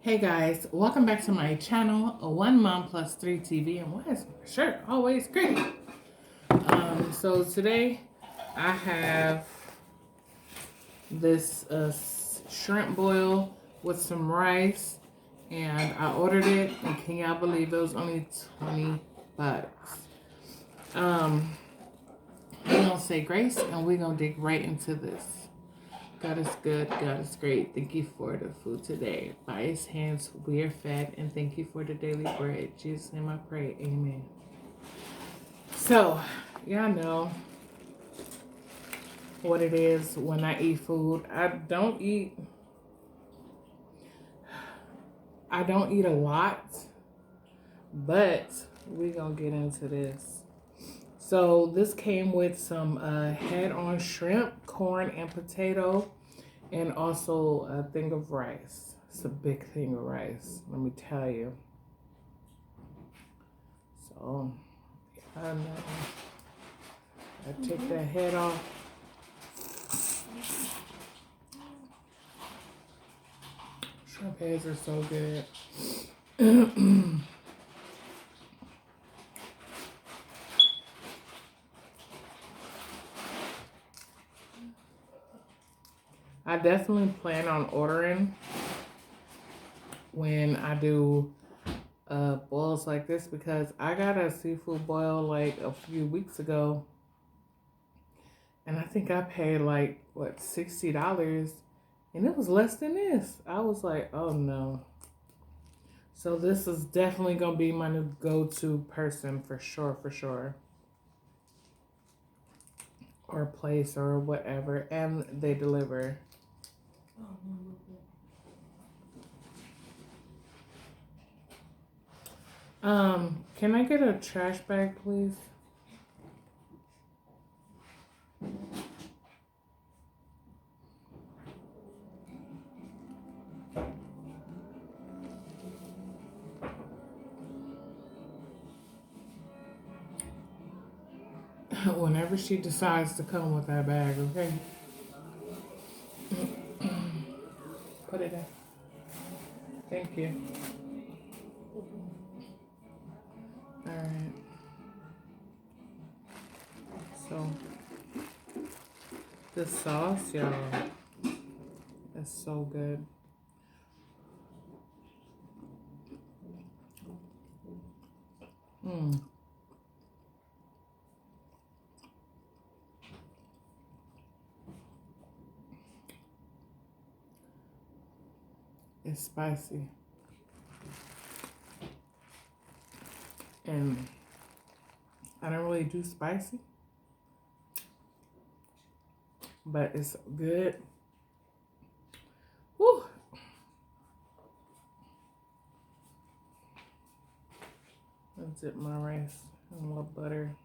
Hey guys, welcome back to my channel, a One Mom Plus 3 TV, and why is my shirt always green? So today I have this shrimp boil with some rice, and I ordered it, and can y'all believe it was only 20 bucks? We're gonna say grace, and we're gonna dig right into this. God is good, God is great. Thank you for the food today. By his hands we are fed, and thank you for the daily bread. In Jesus' name I pray, amen. So, y'all know what it is when I eat food. I don't eat a lot, but we gonna get into this. So this came with some head-on shrimp, corn, and potato, and also a thing of rice. It's a big thing of rice, let me tell you. So, I know. I take that head off. Shrimp heads are so good. I definitely plan on ordering when I do boils like this, because I got a seafood boil like a few weeks ago, and I think I paid like what, $60, and it was less than this. I was like, oh no. So this is definitely gonna be my new go-to person for sure, or place or whatever, and they deliver. Can I get a trash bag, please? Whenever she decides to come with that bag, okay? Put it in. Thank you. Alright. So, this sauce, y'all, is so good. It's spicy. And I don't really do spicy, but it's good. Woo! Let's dip my rice in a little butter.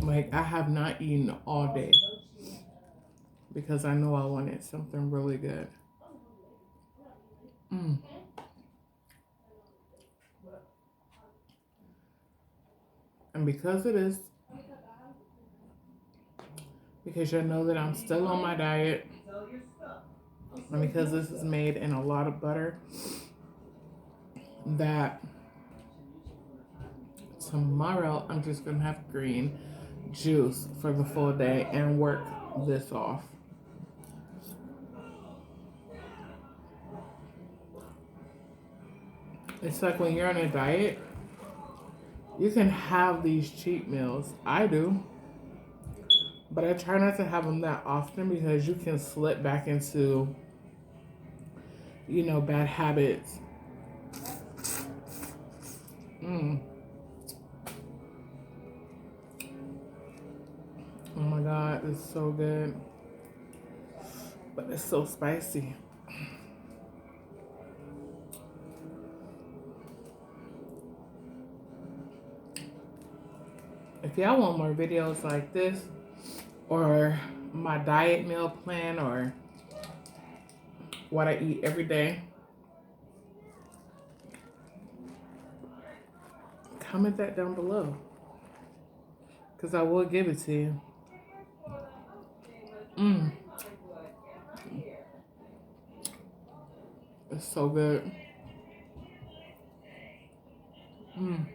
Like, I have not eaten all day because I know I wanted something really good. And because of this, because you know that I'm still on my diet, and because this is made in a lot of butter, that tomorrow I'm just gonna have green juice for the full day and work this off. It's like when you're on a diet, you can have these cheat meals. I do. But I try not to have them that often because you can slip back into, bad habits. Oh my God, it's so good. But it's so spicy. If y'all want more videos like this, or my diet meal plan, or what I eat every day, comment that down below. Because I will give it to you. Mmm. It's so good. Mmm.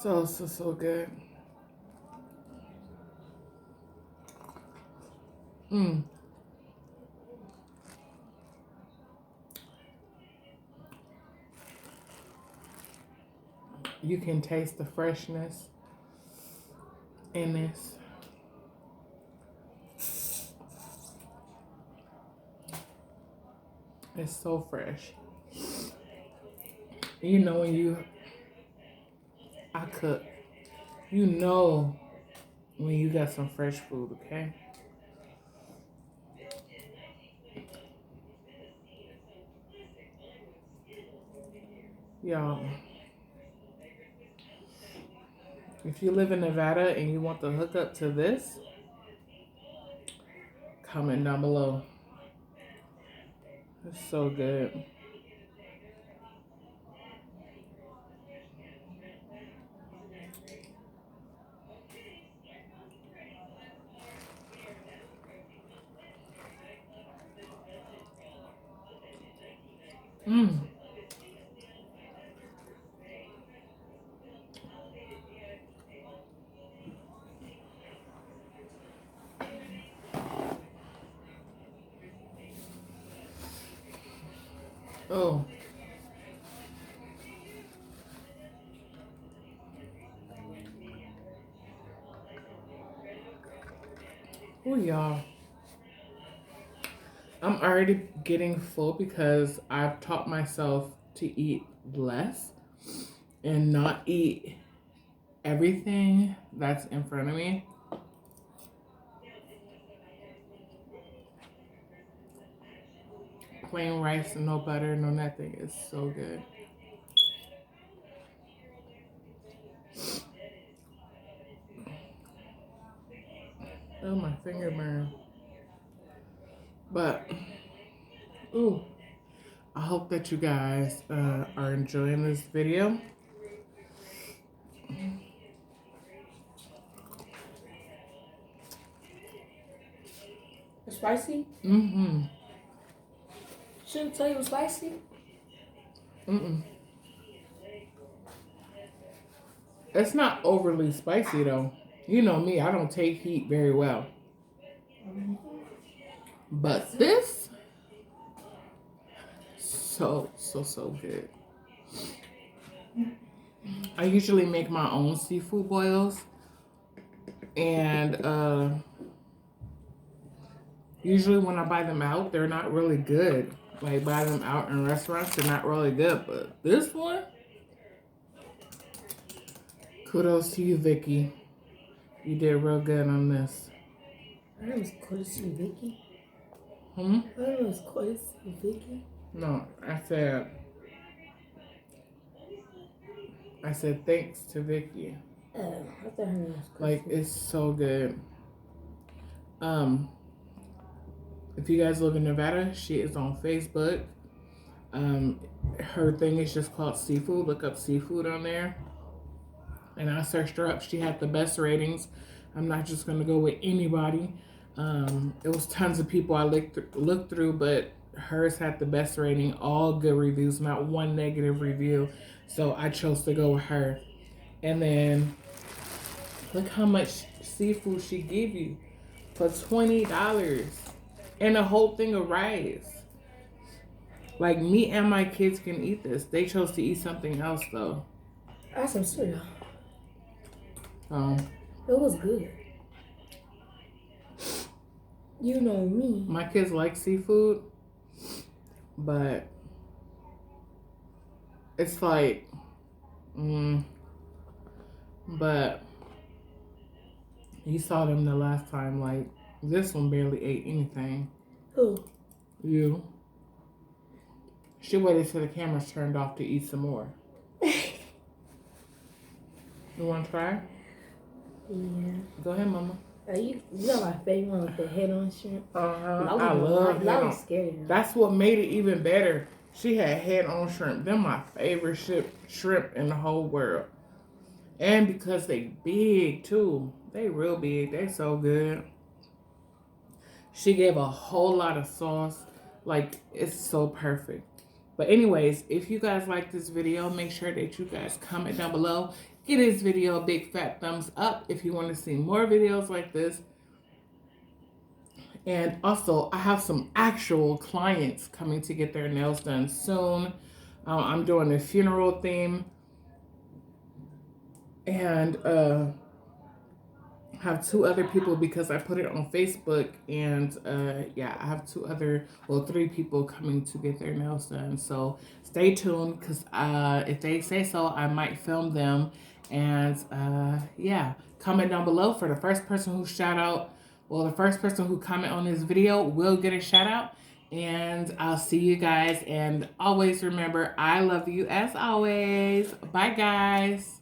So good. Mmm. You can taste the freshness in this. It's so fresh. You know when I cook, you know when you got some fresh food, okay? Y'all, if you live in Nevada and you want to hook up to this, comment down below. It's so good. Mmm. Oh. Oh, y'all. I'm already getting full because I've taught myself to eat less and not eat everything that's in front of me. Plain rice, no butter, no nothing. It's so good. Oh, my finger burn. But, ooh, I hope that you guys are enjoying this video. It's spicy? Mm-hmm. Shouldn't tell you it's spicy? Mm-mm. It's not overly spicy, though. You know me, I don't take heat very well. But this, so good. I usually make my own seafood boils. And usually when I buy them out, they're not really good. Like, buy them out in restaurants, they're not really good. But this one, kudos to you, Vicky. You did real good on this. I know it's kudos to you, Vicky. Hmm? I know it's kudos to you, Vicky. No, I said thanks to Vicky. I thought her name was Like, it's so good. If you guys live in Nevada, she is on Facebook. Her thing is just called Seafood. Look up Seafood on there. And I searched her up. She had the best ratings. I'm not just going to go with anybody. It was tons of people I looked through, but hers had the best rating. All good reviews, not one negative review. So I chose to go with her. And then look how much seafood she gave you for $20 and a whole thing of rice. Like, me and my kids can eat this. They chose to eat something else though. I had some cereal. It was good. You know me. My kids like seafood, but it's like, but you saw them the last time. Like, this one barely ate anything. Who? You. She waited till the cameras turned off to eat some more. You want to try? Yeah. Go ahead, Mama. You know my favorite one with the head on shrimp? I love head on. Scared. That's what made it even better. She had head on shrimp. They're my favorite shrimp in the whole world. And because they big too. They real big. They so good. She gave a whole lot of sauce. Like, it's so perfect. But anyways, if you guys like this video, make sure that you guys comment down below. Give this video a big fat thumbs up if you want to see more videos like this. And also, I have some actual clients coming to get their nails done soon. I'm doing a funeral theme. And have 2 other people because I put it on Facebook. And yeah, I have 3 people coming to get their nails done. So stay tuned because if they say so, I might film them. And yeah, comment down below for the first person who shout out. Well, the first person who comment on this video will get a shout out. And I'll see you guys. And always remember, I love you as always. Bye, guys.